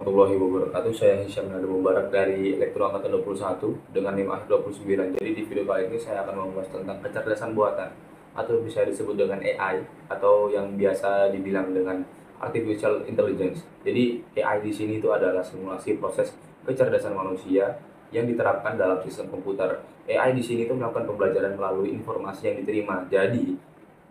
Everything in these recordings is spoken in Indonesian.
Warahmatullahi wabarakatuh. Saya Hisyam Nada Mubarak dari Elektro Angkatan 21 dengan NIM akhir 29. Jadi di video kali ini saya akan membahas tentang kecerdasan buatan atau bisa disebut dengan AI atau yang biasa dibilang dengan Artificial Intelligence. Jadi AI di sini itu adalah simulasi proses kecerdasan manusia yang diterapkan dalam sistem komputer. AI di sini itu melakukan pembelajaran melalui informasi yang diterima. Jadi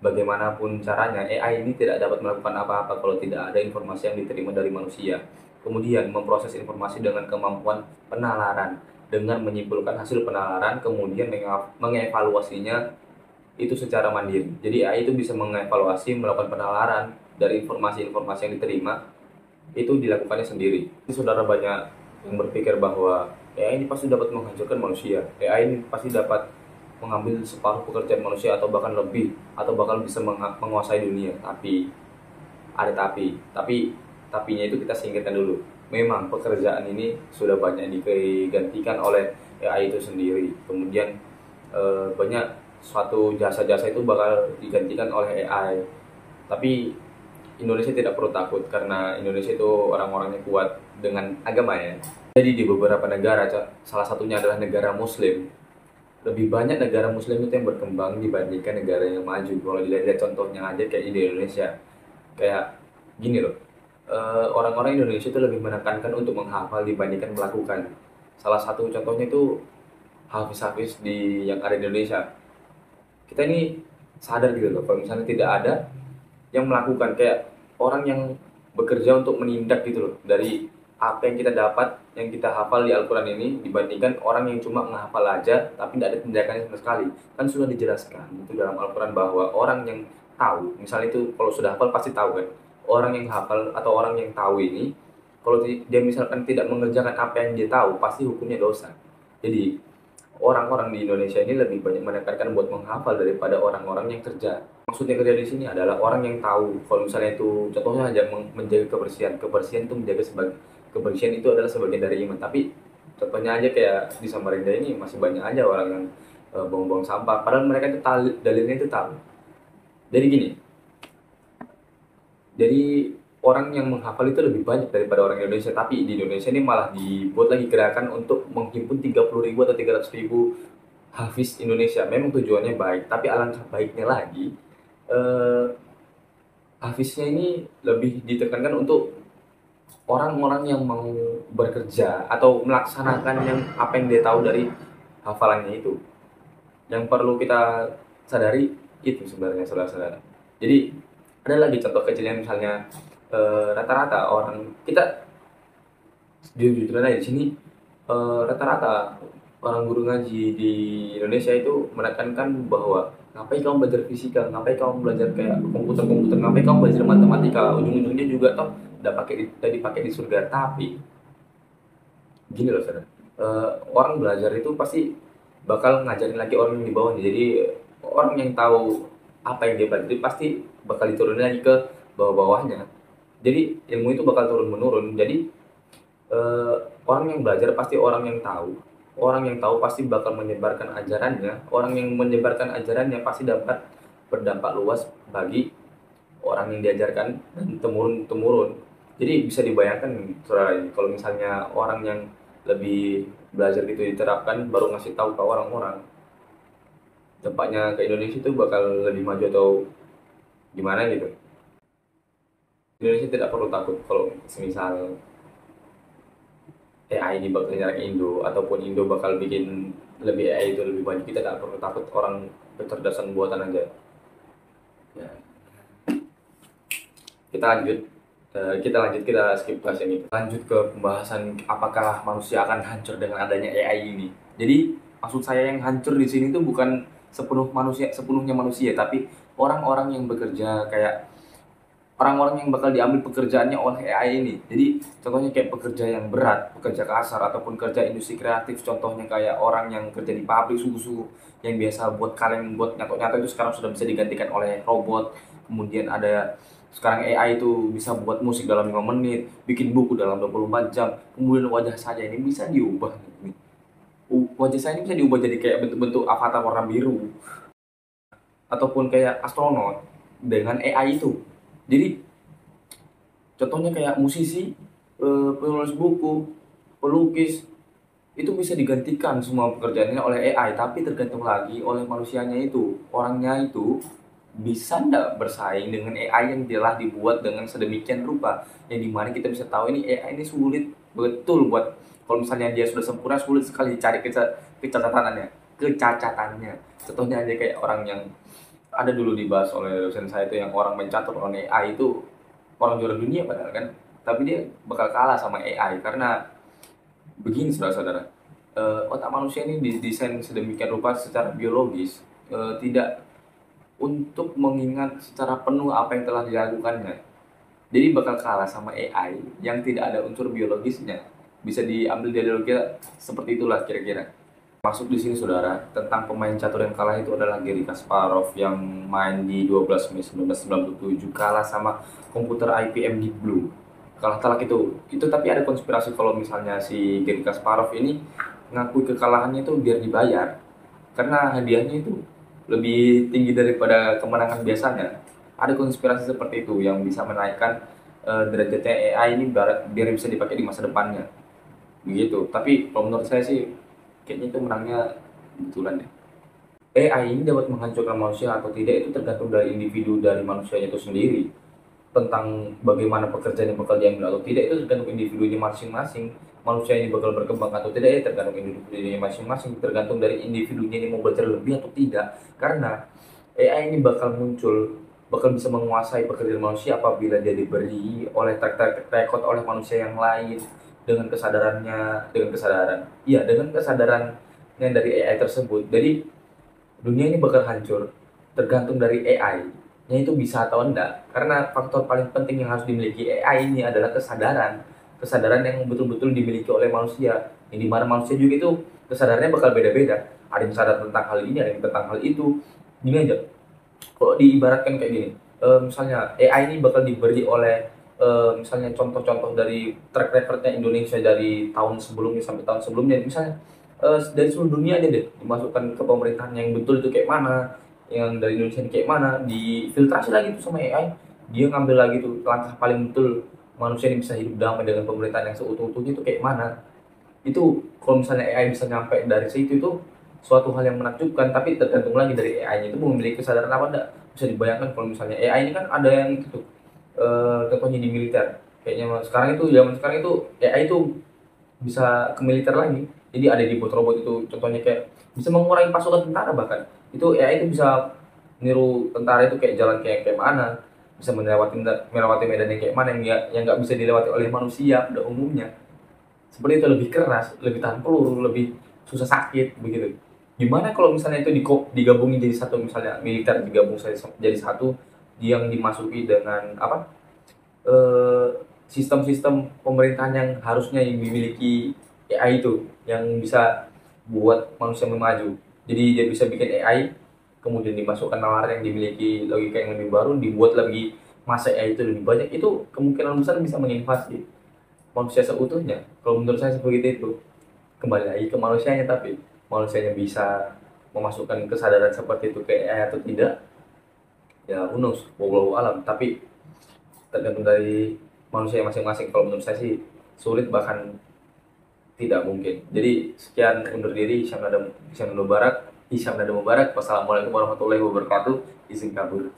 bagaimanapun caranya, AI ini tidak dapat melakukan apa-apa kalau tidak ada informasi yang diterima dari manusia. Kemudian memproses informasi dengan kemampuan penalaran, dengan menyimpulkan hasil penalaran, kemudian mengevaluasinya itu secara mandiri. Jadi AI itu bisa mengevaluasi, melakukan penalaran dari informasi-informasi yang diterima, itu dilakukannya sendiri. Ini saudara banyak yang berpikir bahwa AI ini pasti dapat menghancurkan manusia. AI ini pasti dapat mengambil separuh pekerjaan manusia atau bahkan lebih, atau bahkan bisa menguasai dunia. Tapi ada tapinya itu kita singkirkan dulu. Memang pekerjaan ini sudah banyak digantikan oleh AI itu sendiri. Kemudian banyak suatu jasa-jasa itu bakal digantikan oleh AI. Tapi Indonesia tidak perlu takut karena Indonesia itu orang-orangnya kuat dengan agama ya. Jadi di beberapa negara, salah satunya adalah negara Muslim, lebih banyak negara Muslim itu yang berkembang dibandingkan negara yang maju. Kalau dilihat contohnya aja kayak di Indonesia, kayak gini loh, orang-orang Indonesia itu lebih menekankan untuk menghafal dibandingkan melakukan. Salah satu contohnya itu hafiz-hafiz yang ada di Indonesia. Kita ini sadar gitu loh, kalau misalnya tidak ada yang melakukan, kayak orang yang bekerja untuk menindak gitu loh, dari apa yang kita dapat, yang kita hafal di Al-Quran ini, dibandingkan orang yang cuma menghafal aja tapi tidak ada tindakannya sama sekali. Kan sudah dijelaskan itu dalam Al-Quran bahwa orang yang tahu, misalnya itu kalau sudah hafal pasti tahu kan, orang yang hafal atau orang yang tahu ini, kalau dia misalkan tidak mengerjakan apa yang dia tahu, pasti hukumnya dosa. Jadi orang-orang di Indonesia ini lebih banyak menekankan buat menghafal daripada orang-orang yang kerja. Maksudnya kerja di sini adalah orang yang tahu kalau misalnya itu contohnya aja menjaga kebersihan. Kebersihan itu kebersihan itu adalah sebagian dari iman. Tapi contohnya aja kayak di Samarinda ini masih banyak aja orang yang buang-buang sampah. Padahal mereka itu dalilnya itu tahu. Jadi gini, jadi orang yang menghafal itu lebih banyak daripada orang Indonesia, tapi di Indonesia ini malah dibuat lagi gerakan untuk menghimpun 30.000 atau 300.000 hafiz Indonesia. Memang tujuannya baik, tapi alangkah baiknya lagi, eh, hafiznya ini lebih ditekankan untuk orang-orang yang mau bekerja atau melaksanakan yang apa yang dia tahu dari hafalannya itu. Yang perlu kita sadari itu sebenarnya saudara-saudara. Jadi ada lagi contoh kecilnya, misalnya rata-rata orang kita jujur aja di sini, rata-rata orang guru ngaji di Indonesia itu menekankan bahwa ngapain kamu belajar fisika, ngapain kamu belajar kayak komputer-komputer, ngapain kamu belajar matematika, ujung-ujungnya juga toh udah dipakai di surga. Tapi gini loh saudara, orang belajar itu pasti bakal ngajarin lagi orang yang di bawahnya. Jadi orang yang tahu apa yang dia pelajari pasti bakal diturunin lagi ke bawah-bawahnya. Jadi ilmu itu bakal turun menurun. Jadi eh, orang yang belajar pasti orang yang tahu. Orang yang tahu pasti bakal menyebarkan ajarannya. Orang yang menyebarkan ajarannya pasti dapat berdampak luas bagi orang yang diajarkan dan temurun-temurun. Jadi bisa dibayangkan saudara, kalau misalnya orang yang lebih belajar gitu diterapkan baru ngasih tahu ke orang-orang, dampaknya ke Indonesia itu bakal lebih maju atau gimana gitu. Indonesia tidak perlu takut kalau semisal AI ini bakal nyerang Indo ataupun Indo bakal bikin lebih AI itu lebih banyak. Kita tidak perlu takut, orang kecerdasan buatan aja ya. Kita skip bahas yang itu, lanjut ke pembahasan apakah manusia akan hancur dengan adanya AI ini. Jadi maksud saya yang hancur di sini tuh bukan sepenuhnya manusia, tapi orang-orang yang bekerja, kayak orang-orang yang bakal diambil pekerjaannya oleh AI ini. Jadi contohnya kayak pekerja yang berat, pekerja kasar ataupun kerja industri kreatif, contohnya kayak orang yang kerja di pabrik susu-susu yang biasa buat kaleng, buat nyatok-nyatok, itu sekarang sudah bisa digantikan oleh robot. Kemudian ada sekarang AI itu bisa buat musik dalam 5 menit, bikin buku dalam 24 jam. Kemudian wajah saya ini bisa diubah. Wajah saya ini bisa diubah jadi kayak bentuk-bentuk avatar warna biru ataupun kayak astronot dengan AI itu. Jadi contohnya kayak musisi penulis buku, pelukis, itu bisa digantikan semua pekerjaannya oleh AI, tapi tergantung lagi oleh manusianya itu. Orangnya itu bisa nggak bersaing dengan AI yang telah dibuat dengan sedemikian rupa, yang dimana kita bisa tahu ini AI ini sulit betul buat, kalau misalnya dia sudah sempurna sulit sekali cari kecacatannya. Contohnya aja kayak orang yang ada dulu dibahas oleh dosen saya itu, yang orang mencatur oleh AI itu orang juara dunia padahal kan, tapi dia bakal kalah sama AI karena begini saudara-saudara, otak manusia ini didesain sedemikian rupa secara biologis, tidak untuk mengingat secara penuh apa yang telah dilakukannya. Jadi bakal kalah sama AI yang tidak ada unsur biologisnya. Bisa diambil dari logika seperti itulah kira-kira. Masuk di sini saudara, tentang pemain catur yang kalah itu adalah Garry Kasparov yang main di 12 Mei 1997, kalah sama komputer IBM Deep Blue. Kalah telak itu. Itu tapi ada konspirasi kalau misalnya si Garry Kasparov ini ngakui kekalahannya itu biar dibayar. Karena hadiahnya itu lebih tinggi daripada kemenangan biasanya. Ada konspirasi seperti itu yang bisa menaikkan derajatnya AI ini biar bisa dipakai di masa depannya. Begitu. Tapi kalau menurut saya sih kayaknya itu menangnya kebetulan ya. AI ini dapat menghancurkan manusia atau tidak itu tergantung dari individu dari manusianya itu sendiri. Tentang bagaimana pekerjaan yang bakal diambil atau tidak itu tergantung individunya masing-masing. Manusia ini bakal berkembang atau tidak ya tergantung individunya masing-masing, tergantung dari individunya ini mau belajar lebih atau tidak. Karena AI ini bakal muncul, bakal bisa menguasai pekerjaan manusia apabila dia diberi oleh track record oleh manusia yang lain dengan kesadarannya, dengan kesadaran yang dari AI tersebut. Jadi dunia ini bakal hancur tergantung dari AI-nya itu bisa atau enggak. Karena faktor paling penting yang harus dimiliki AI ini adalah kesadaran yang betul-betul dimiliki oleh manusia. Yang dimana manusia juga itu kesadarannya bakal beda-beda. Ada yang sadar tentang hal ini, ada yang tentang hal itu. Gini aja, kalau diibaratkan kayak gini, misalnya AI ini bakal diberi oleh misalnya contoh-contoh dari track recordnya Indonesia dari tahun sebelumnya sampai tahun sebelumnya, misalnya dari seluruh dunia aja deh dimasukkan ke pemerintahan yang betul itu kayak mana, yang dari Indonesia ini kayak mana, difiltrasi lagi tuh sama AI, dia ngambil lagi tuh langkah paling betul manusia ini bisa hidup damai dengan pemerintahan yang seutuh-utuhnya itu kayak mana. Itu kalau misalnya AI bisa nyampe dari situ itu suatu hal yang menakjubkan, tapi tergantung lagi dari AI-nya itu memiliki kesadaran apa enggak. Bisa dibayangkan kalau misalnya AI ini kan ada yang itu tuh, contohnya di militer. Kayaknya zaman sekarang itu AI itu bisa ke militer lagi. Jadi ada di robot itu contohnya kayak bisa mengurangi pasukan tentara bahkan. Itu AI itu bisa niru tentara itu kayak jalan kayak mana, bisa melewati medan yang kayak mana yang nggak bisa dilewati oleh manusia pada umumnya. Seperti itu, lebih keras, lebih tahan peluru, lebih susah sakit begitu. Gimana kalau misalnya itu digabungin jadi satu, misalnya militer digabung jadi satu, yang dimasuki dengan apa, eh, sistem-sistem pemerintahan yang harusnya yang dimiliki AI itu, yang bisa buat manusia maju. Jadi dia bisa bikin AI, kemudian dimasukkan nalar yang dimiliki logika yang lebih baru, dibuat lagi masa AI itu lebih banyak, itu kemungkinan besar bisa menginvasi manusia seutuhnya. Kalau menurut saya seperti itu. Kembali lagi ke manusianya, tapi manusianya bisa memasukkan kesadaran seperti itu ke AI atau tidak, ya who knows, wallahu alam. Tapi tergantung dari manusia masing-masing. Kalau menurut saya sih sulit, bahkan tidak mungkin. Jadi sekian, undur diri. Hisyam Nada Mubarak. Wassalamualaikum warahmatullahi wabarakatuh. Izin kabur.